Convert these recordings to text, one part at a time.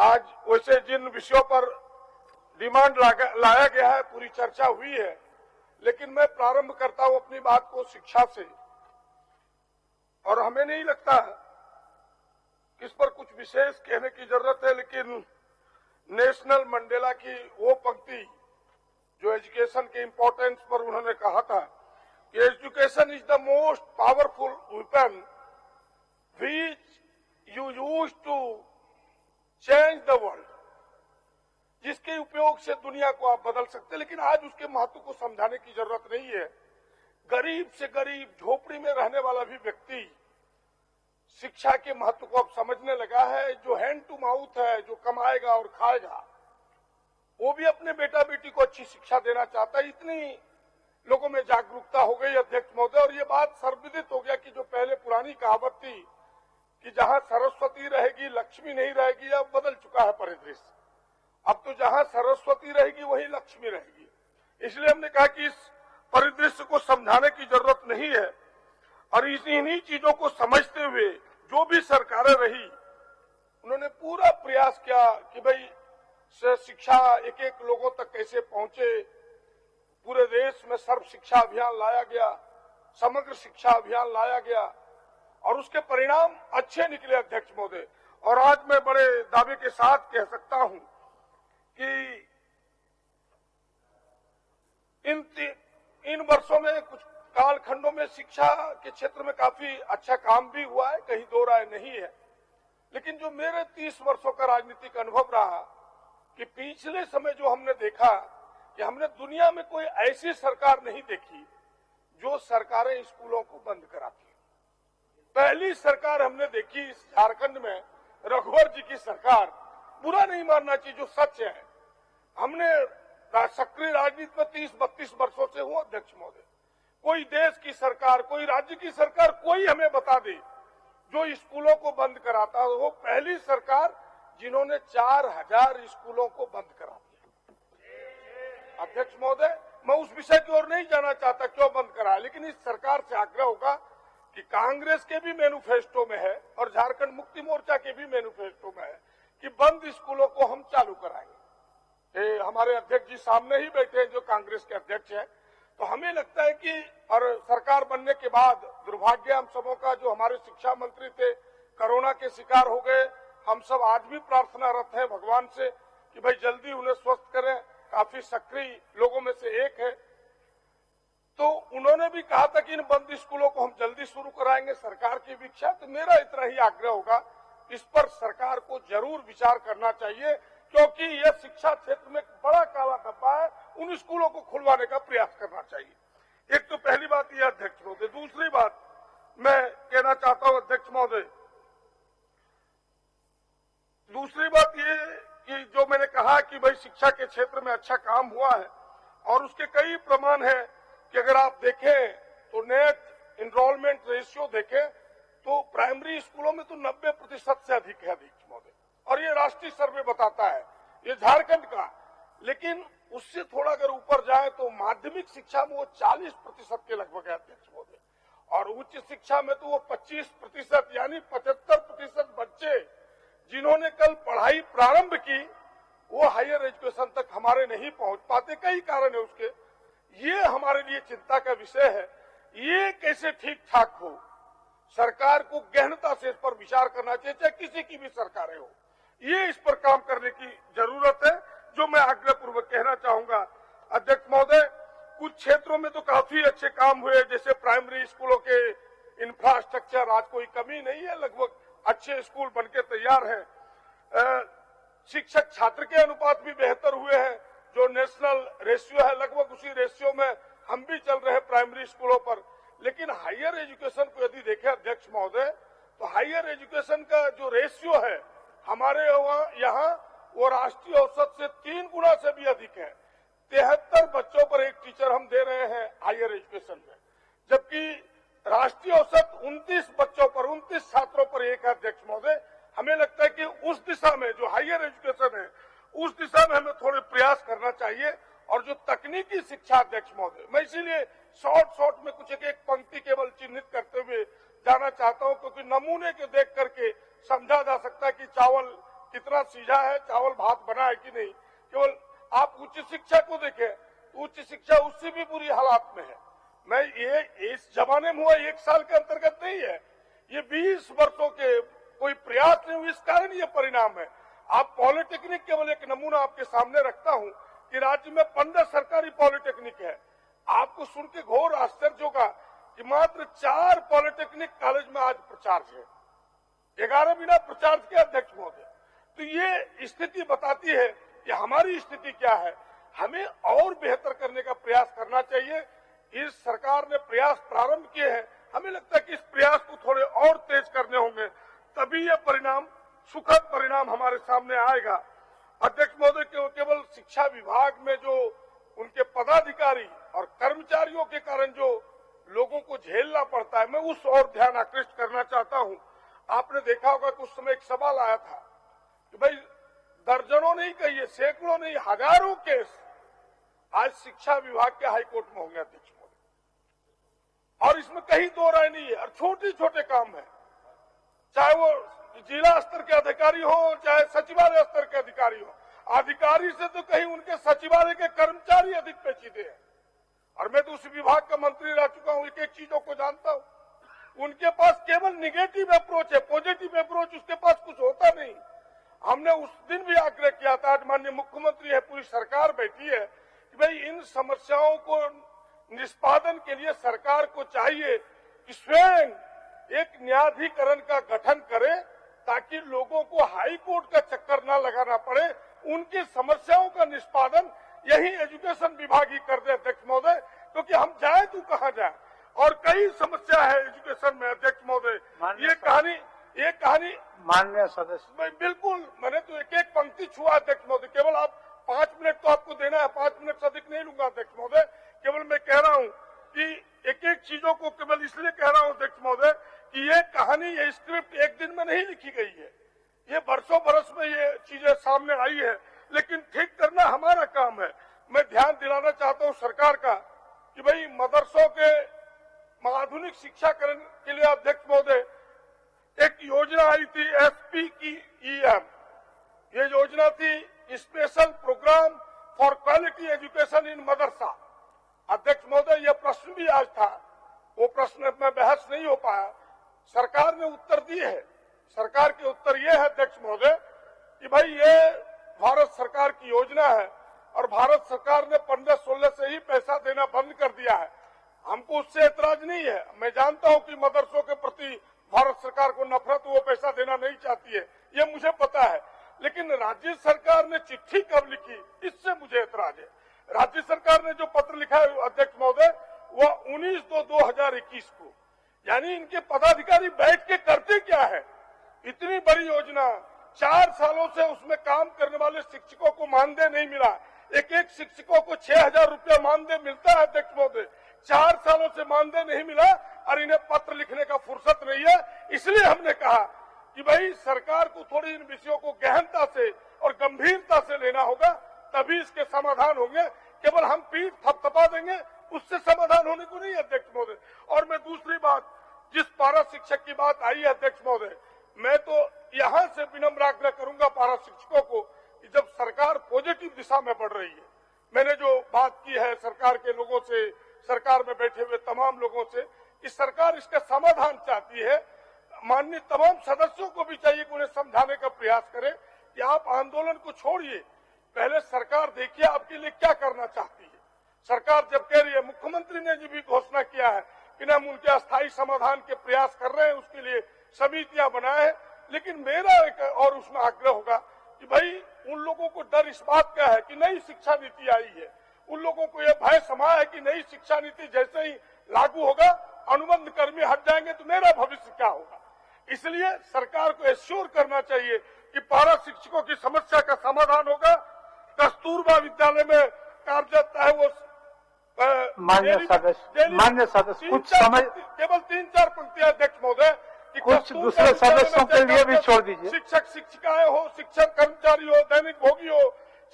आज वैसे जिन विषयों पर डिमांड लाया गया है पूरी चर्चा हुई है, लेकिन मैं प्रारंभ करता हूं अपनी बात को शिक्षा से। और हमें नहीं लगता कि इस पर कुछ विशेष कहने की जरूरत है, लेकिन नेशनल मंडेला की वो पंक्ति जो एजुकेशन के इंपॉर्टेंस पर उन्होंने कहा था कि education is the most powerful weapon which you use to change the world, जिसके उपयोग से दुनिया को आप बदल सकते हैं। लेकिन आज उसके महत्व को समझाने की जरूरत नहीं है। गरीब से गरीब झोपड़ी में रहने वाला भी व्यक्ति शिक्षा के महत्व को अब समझने लगा है। जो हैंड टू माउथ है, जो कमाएगा और खाएगा, वो भी अपने बेटा बेटी को अच्छी शिक्षा देना चाहता है। इतनी लोगों में जागरूकता हो गई अध्यक्ष महोदय, और ये बात सर्वविदित हो गया कि जो पहले पुरानी कहावत थी कि जहां सरस्वती रहेगी लक्ष्मी नहीं रहेगी, अब बदल चुका है परिदृश्य। अब तो जहां सरस्वती रहेगी वहीं लक्ष्मी रहेगी। इसलिए हमने कहा कि इस परिदृश्य को समझाने की जरूरत नहीं है, और इन्हीं चीजों को समझते हुए जो भी सरकारें रही उन्होंने पूरा प्रयास किया कि भाई शिक्षा एक एक लोगों तक कैसे पहुंचे। पूरे देश में सर्व शिक्षा अभियान लाया गया, समग्र शिक्षा अभियान लाया गया, और उसके परिणाम अच्छे निकले अध्यक्ष महोदय। और आज मैं बड़े दावे के साथ कह सकता हूं कि इन वर्षों में कुछ कालखंडों में शिक्षा के क्षेत्र में काफी अच्छा काम भी हुआ है, कहीं दो राय नहीं है। लेकिन जो मेरे 30 वर्षों का राजनीतिक अनुभव रहा कि पिछले समय जो हमने देखा कि हमने दुनिया में कोई ऐसी सरकार नहीं देखी जो सरकारें स्कूलों को बंद कराती है। पहली सरकार हमने देखी इस झारखंड में रघुवर जी की सरकार, बुरा नहीं मानना चाहिए जो सच है। हमने सक्रिय राजनीति में 30-32 वर्षों से हूं अध्यक्ष महोदय। कोई देश की सरकार, कोई राज्य की सरकार, कोई हमें बता दे जो स्कूलों को बंद कराता, वो पहली सरकार जिन्होंने 4000 स्कूलों को बंद करा दिया। अध्यक्ष महोदय, मैं उस विषय की ओर नहीं जाना चाहता क्यों बंद करा, लेकिन इस सरकार से आग्रह होगा कि कांग्रेस के भी मैनिफेस्टो में है और झारखंड मुक्ति मोर्चा के भी मैनिफेस्टो में है कि बंद स्कूलों को हम चालू कराएंगे। हमारे अध्यक्ष जी सामने ही बैठे हैं जो कांग्रेस के अध्यक्ष हैं। तो हमें लगता है कि और सरकार बनने के बाद दुर्भाग्य हम सबों का, जो हमारे शिक्षा मंत्री थे कोरोना के शिकार हो गए, हम सब आज भी प्रार्थनारत हैं भगवान से कि भाई जल्दी उन्हें स्वस्थ करें। काफी सक्रिय लोगों में से एक है। तो उन्होंने भी कहा था कि इन बंद स्कूलों को हम जल्दी शुरू कराएंगे, सरकार की भी इच्छा। तो मेरा इतना ही आग्रह होगा, इस पर सरकार को जरूर विचार करना चाहिए, क्योंकि यह शिक्षा क्षेत्र में एक बड़ा काला धब्बा है। उन स्कूलों को खुलवाने का प्रयास करना चाहिए। एक तो पहली बात यह अध्यक्ष महोदय। दूसरी बात मैं कहना चाहता हूं अध्यक्ष महोदय, दूसरी बात ये कि जो मैंने कहा कि भाई शिक्षा के क्षेत्र में अच्छा काम हुआ है और उसके कई प्रमाण है कि अगर आप देखें तो नेट एनरोलमेंट रेशियो देखें तो प्राइमरी स्कूलों में तो 90% से अधिक है अध्यक्ष महोदय, और ये राष्ट्रीय सर्वे बताता है, ये झारखंड का। लेकिन उससे थोड़ा अगर ऊपर जाए तो माध्यमिक शिक्षा में वो 40% के लगभग है अध्यक्ष महोदय, और उच्च शिक्षा में तो वो 25%, यानी 75% बच्चे जिन्होंने कल पढ़ाई प्रारंभ की वो हायर एजुकेशन तक हमारे नहीं पहुंच पाते। कई कारण है उसके, ये हमारे लिए चिंता का विषय है। ये कैसे ठीक ठाक हो, सरकार को गहनता से इस पर विचार करना चाहिए, चाहे किसी की भी सरकारें हो। ये इस पर काम करने की जरूरत है, जो मैं आग्रहपूर्वक कहना चाहूंगा अध्यक्ष महोदय। कुछ क्षेत्रों में तो काफी अच्छे काम हुए, जैसे प्राइमरी स्कूलों के इंफ्रास्ट्रक्चर, आज कोई कमी नहीं है, लगभग अच्छे स्कूल बनके तैयार हैं। शिक्षक छात्र के अनुपात भी बेहतर हुए हैं। जो नेशनल रेशियो है लगभग उसी रेशियो में हम भी चल रहे हैं प्राइमरी स्कूलों पर। लेकिन हायर एजुकेशन को यदि देखें अध्यक्ष महोदय, तो हायर एजुकेशन का जो रेशियो है हमारे यहाँ वो राष्ट्रीय औसत से 3 गुना से भी अधिक है। 73 बच्चों पर एक टीचर हम दे रहे हैं हायर एजुकेशन में, जबकि राष्ट्रीय औसत 29 बच्चों पर, 29 छात्रों पर एक है अध्यक्ष महोदय। हमें लगता है कि उस दिशा में जो हायर एजुकेशन है उस दिशा में हमें थोड़े प्रयास करना चाहिए। और जो तकनीकी शिक्षा अध्यक्ष महोदय, मैं इसीलिए शॉर्ट में कुछ एक पंक्ति केवल चिन्हित करते हुए जाना चाहता हूं, क्योंकि नमूने के देख करके समझा जा सकता है कि चावल कितना सीझा है, चावल भात बना है कि नहीं। केवल आप उच्च शिक्षा को देखें तो उच्च शिक्षा उससे भी बुरी हालात में है। मैं ये इस जमाने में हुआ 1 साल के अंतर्गत नहीं है, ये 20 वर्षों के कोई प्रयास नहीं हुए, इस कारण ये परिणाम है। आप पॉलिटेक्निक केवल एक नमूना आपके सामने रखता हूं कि राज्य में 15 सरकारी पॉलिटेक्निक है। आपको सुन के घोर आश्चर्य होगा कि मात्र 4 पॉलिटेक्निक कॉलेज में आज प्रचार्य है, 11 बिना प्रचार्य के अध्यक्ष महोदय। तो ये स्थिति बताती है कि हमारी स्थिति क्या है। हमें और बेहतर करने का प्रयास करना चाहिए। इस सरकार ने प्रयास प्रारंभ किए हैं, हमें लगता है कि इस प्रयास को थोड़े और तेज करने होंगे, तभी ये परिणाम, सुखद परिणाम हमारे सामने आएगा। अध्यक्ष महोदय, केवल शिक्षा विभाग में जो उनके पदाधिकारी और कर्मचारियों के कारण जो लोगों को झेलना पड़ता है, मैं उस ओर ध्यान आकृष्ट करना चाहता हूं। आपने देखा होगा कि उस समय एक सवाल आया था कि भाई दर्जनों नहीं कहिए, सैकड़ों नहीं, हजारों केस आज शिक्षा विभाग के हाईकोर्ट में होंगे अध्यक्ष महोदय, और इसमें कहीं दो राय नहीं है। और छोटे छोटे काम है, चाहे वो जिला स्तर के अधिकारी हो, चाहे सचिवालय स्तर के अधिकारी हो। अधिकारी से तो कहीं उनके सचिवालय के कर्मचारी अधिक पेचीदे हैं। और मैं तो उस विभाग का मंत्री रह चुका हूं, एक एक चीजों को जानता हूं। उनके पास केवल निगेटिव अप्रोच है, पॉजिटिव अप्रोच उसके पास कुछ होता नहीं। हमने उस दिन भी आग्रह किया था, आज माननीय मुख्यमंत्री है, पूरी सरकार बैठी है, कि भाई इन समस्याओं को निष्पादन के लिए सरकार को चाहिए कि स्वयं एक न्यायाधिकरण का गठन करे, ताकि लोगों को हाई कोर्ट का चक्कर न लगाना पड़े। उनकी समस्याओं का निष्पादन यही एजुकेशन विभाग ही कर दे अध्यक्ष महोदय, क्योंकि हम जाए तो कहाँ जाए। और कई समस्या है एजुकेशन में अध्यक्ष महोदय। ये कहानी माननीय सदस्य, बिल्कुल, मैंने तो एक एक पंक्ति छुआ अध्यक्ष महोदय। केवल आप 5 मिनट तो आपको देना है, 5 मिनट से अधिक नहीं लूंगा अध्यक्ष महोदय। केवल मैं कह रहा हूं कि एक एक चीजों को केवल इसलिए कह रहा हूं अध्यक्ष महोदय कि ये कहानी, ये स्क्रिप्ट एक दिन में नहीं लिखी गई है, ये बरसों बरस में ये चीजें सामने आई है, लेकिन ठीक करना हमारा काम है। मैं ध्यान दिलाना चाहता हूं सरकार का कि भाई मदरसों के आधुनिक शिक्षाकरण के लिए अध्यक्ष महोदय एक योजना आई थी SP की EM। ये योजना थी special programme for quality education in madrasa. अध्यक्ष महोदय, यह प्रश्न भी आज था, वो प्रश्न में बहस नहीं हो पाया, सरकार ने उत्तर दिए है। सरकार के उत्तर ये है अध्यक्ष महोदय कि भाई ये भारत सरकार की योजना है और भारत सरकार ने 15-16 से ही पैसा देना बंद कर दिया है। हमको उससे एतराज नहीं है। मैं जानता हूं कि मदरसों के प्रति भारत सरकार को नफरत, वो पैसा देना नहीं चाहती है, ये मुझे पता है। लेकिन राज्य सरकार ने चिट्ठी कब लिखी, इससे मुझे एतराज है। राज्य सरकार ने जो पत्र लिखा है अध्यक्ष महोदय, वह 19/2/2021 को, यानी इनके पदाधिकारी बैठ के करते क्या है। इतनी बड़ी योजना, 4 सालों से उसमें काम करने वाले शिक्षकों को मानदेय नहीं मिला। एक एक शिक्षकों को 6,000 रुपया मानदेय मिलता है अध्यक्ष महोदय। 4 सालों से मानदेय नहीं मिला और इन्हें पत्र लिखने का फुर्सत नहीं है। इसलिए हमने कहा कि भाई सरकार को थोड़ी इन विषयों को गहनता से और गंभीरता से लेना होगा, तभी इसके समाधान होंगे। केवल हम पीठ थपथपा देंगे, उससे समाधान होने को नहीं अध्यक्ष महोदय। और मैं दूसरी बात, जिस पारा शिक्षक की बात आई है अध्यक्ष महोदय, मैं तो यहां से विनम्र आग्रह करूंगा पारा शिक्षकों को कि जब सरकार पॉजिटिव दिशा में बढ़ रही है, मैंने जो बात की है सरकार के लोगों से, सरकार में बैठे हुए तमाम लोगों से, कि सरकार इसका समाधान चाहती है। माननीय तमाम सदस्यों को भी चाहिए कि उन्हें समझाने का प्रयास करें कि आप आंदोलन को छोड़िए, पहले सरकार देखिए आपके लिए क्या करना चाहती है। सरकार जब कह रही है, मुख्यमंत्री ने जो भी घोषणा किया है कि हम उनके अस्थायी समाधान के प्रयास कर रहे हैं, उसके लिए समितियां बनाए हैं, लेकिन मेरा एक और उसमें आग्रह होगा कि भाई उन लोगों को डर इस बात का है कि नई शिक्षा नीति आई है, उन लोगों को यह भय समा है कि नई शिक्षा नीति जैसे ही लागू होगा, अनुबंध कर्मी हट जाएंगे तो मेरा भविष्य क्या होगा। इसलिए सरकार को एश्योर करना चाहिए कि पारा शिक्षकों की समस्या का समाधान होगा। कस्तूरबा विद्यालय में कार्यरत है वो मान्य सदस्य कुछ समय, केवल 3-4 पंक्तियां अध्यक्ष महोदय, कुछ दूसरे सदस्यों के लिए भी छोड़ दीजिए। शिक्षक शिक्षिकाएं हो, शिक्षक कर्मचारी हो, दैनिक भोगी हो,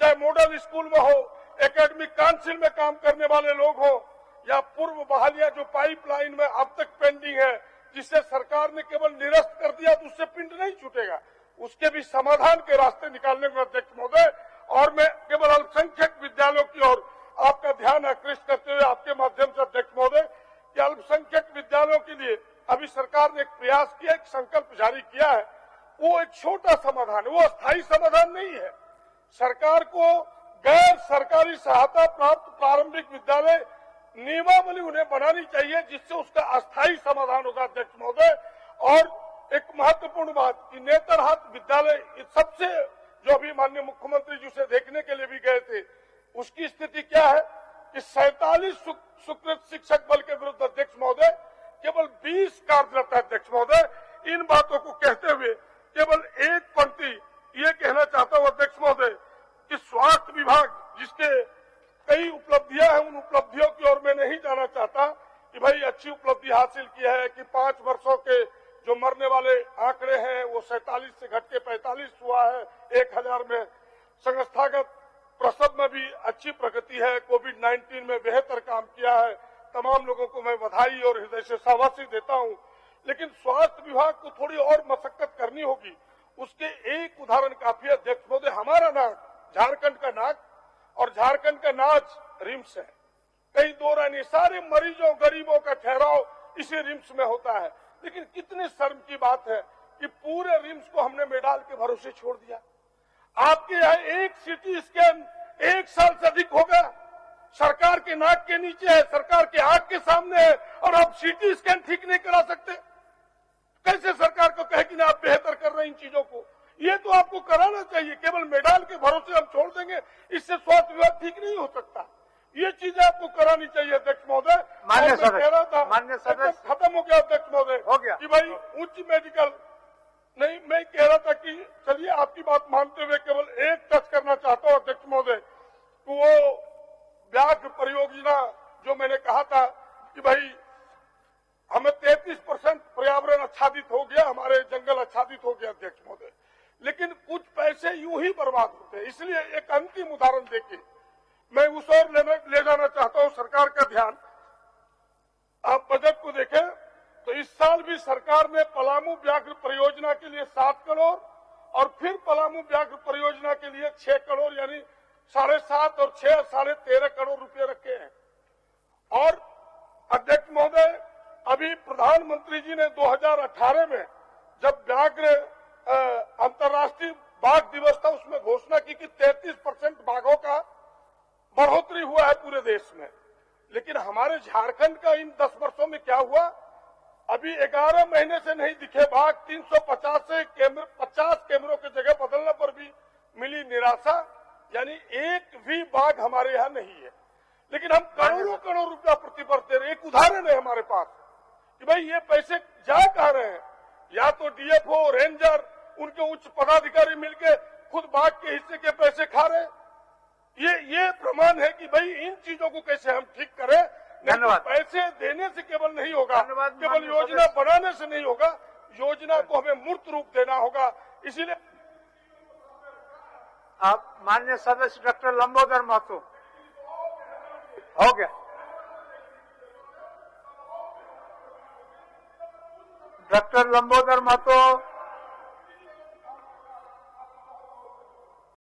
चाहे मॉडल स्कूल में हो, एकेडमिक काउंसिल में काम करने वाले लोग हो, या पूर्व बहालियां जो पाइपलाइन में अब तक पेंडिंग है, जिसे सरकार ने केवल निरस्त कर दिया तो उससे पिंड नहीं छूटेगा। उसके भी समाधान के रास्ते निकालने में अध्यक्ष महोदय। और मैं केवल अल्पसंख्यक विद्यालयों की ओर आपका ध्यान आकृष्ट करते हुए आपके माध्यम से अध्यक्ष महोदय कि अल्पसंख्यक विद्यालयों के लिए अभी सरकार ने एक प्रयास किया, एक संकल्प जारी किया है। वो एक छोटा समाधान है, वो अस्थायी समाधान नहीं है। सरकार को गैर सरकारी सहायता प्राप्त प्रारंभिक विद्यालय नियमावली उन्हें बनानी चाहिए, जिससे उसका अस्थायी समाधान होगा अध्यक्ष महोदय। और एक महत्वपूर्ण बात कि नेतरहाट विद्यालय सबसे जो अभी माननीय मुख्यमंत्री जी उसे देखने के लिए भी गए थे, उसकी स्थिति क्या है कि 47 स्वीकृत शिक्षक बल के विरुद्ध अध्यक्ष महोदय केवल 20 कार्यरत है अध्यक्ष महोदय। इन बातों को कहते हुए केवल एक पंक्ति ये कहना चाहता हूं अध्यक्ष महोदय कि स्वास्थ्य विभाग जिसके कई उपलब्धियां हैं, उन उपलब्धियों की ओर मैं नहीं जाना चाहता कि भाई अच्छी उपलब्धि हासिल की है कि 5 वर्षों के जो मरने वाले आंकड़े हैं वो 47 से घट के 45 हुआ है 1000 में। संस्थागत प्रसव में भी अच्छी प्रगति है, कोविड-19 में बेहतर काम किया है। तमाम लोगों को मैं बधाई और हृदय से शाबाशी देता हूं। लेकिन स्वास्थ्य विभाग को थोड़ी और मशक्कत करनी होगी। उसके एक उदाहरण काफी है अध्यक्ष महोदय। हमारा नाक, झारखंड का नाक और झारखंड का नाच रिम्स है, कहीं दो राय नहीं। सारे मरीजों गरीबों का ठहराव इसी रिम्स में होता है। लेकिन कितनी शर्म की बात है कि पूरे रिम्स को हमने मेडाल के भरोसे छोड़ दिया। आपके यहाँ एक सीटी स्कैन 1 साल से अधिक हो गया, सरकार के नाक के नीचे है, सरकार के आंख के सामने है, और आप सीटी स्कैन ठीक नहीं करा सकते। कैसे सरकार को कहे कि ना आप बेहतर कर रहे हैं इन चीजों को? ये तो आपको कराना चाहिए। केवल मेडाल के भरोसे हम छोड़ देंगे, इससे स्वास्थ्य विभाग ठीक नहीं हो सकता। ये चीजें आपको करानी चाहिए अध्यक्ष महोदय। मान्य सदस्य खत्म हो गया अध्यक्ष महोदय, हो गया कि भाई उच्च मेडिकल नहीं, मैं कह रहा था कि चलिए आपकी बात मानते हुए केवल एक टच करना चाहता हूं अध्यक्ष महोदय, तो वो व्याघ्र परियोजना जो मैंने कहा था कि भाई हमें 33% पर्यावरण आच्छादित हो गया, हमारे जंगल आच्छादित हो गया अध्यक्ष महोदय, लेकिन कुछ पैसे यूं ही बर्बाद होते हैं। इसलिए एक अंतिम उदाहरण देके मैं उस ओर ले जाना चाहता हूं सरकार का ध्यान। आप बजट को देखें तो इस साल भी सरकार ने पलामू व्याघ्र परियोजना के लिए 7 करोड़ और फिर पलामू व्याघ्र परियोजना के लिए 6 करोड़ यानी 7.5 और 6 13.5 करोड़ रुपए रखे हैं। और अध्यक्ष महोदय, अभी प्रधानमंत्री जी ने 2018 में जब व्याघ्र अंतर्राष्ट्रीय बाघ दिवस था, उसमें घोषणा की कि 33% बाघों का बढ़ोतरी हुआ है पूरे देश में। लेकिन हमारे झारखंड का इन 10 वर्षों में क्या हुआ? अभी 11 महीने से नहीं दिखे बाघ। 350 से 50 कैमरों की जगह बदलने पर भी मिली निराशा, यानी एक भी बाघ हमारे यहाँ नहीं है। लेकिन हम करोड़ों रुपया प्रति वर्ष दे रहे। एक उदाहरण है हमारे पास कि भाई ये पैसे जा कहां रहे हैं? या तो डीएफओ, रेंजर, उनके उच्च पदाधिकारी मिलकर खुद बाघ के हिस्से के पैसे खा रहे। ये प्रमाण है कि भाई इन चीजों को कैसे हम ठीक करें। धन्यवाद। पैसे देने से केवल नहीं होगा, केवल योजना बनाने से नहीं होगा, योजना को हमें मूर्त रूप देना होगा। इसीलिए आप माननीय सदस्य डॉक्टर लंबोदर महतो, हो गया डॉक्टर लंबोदर महतो।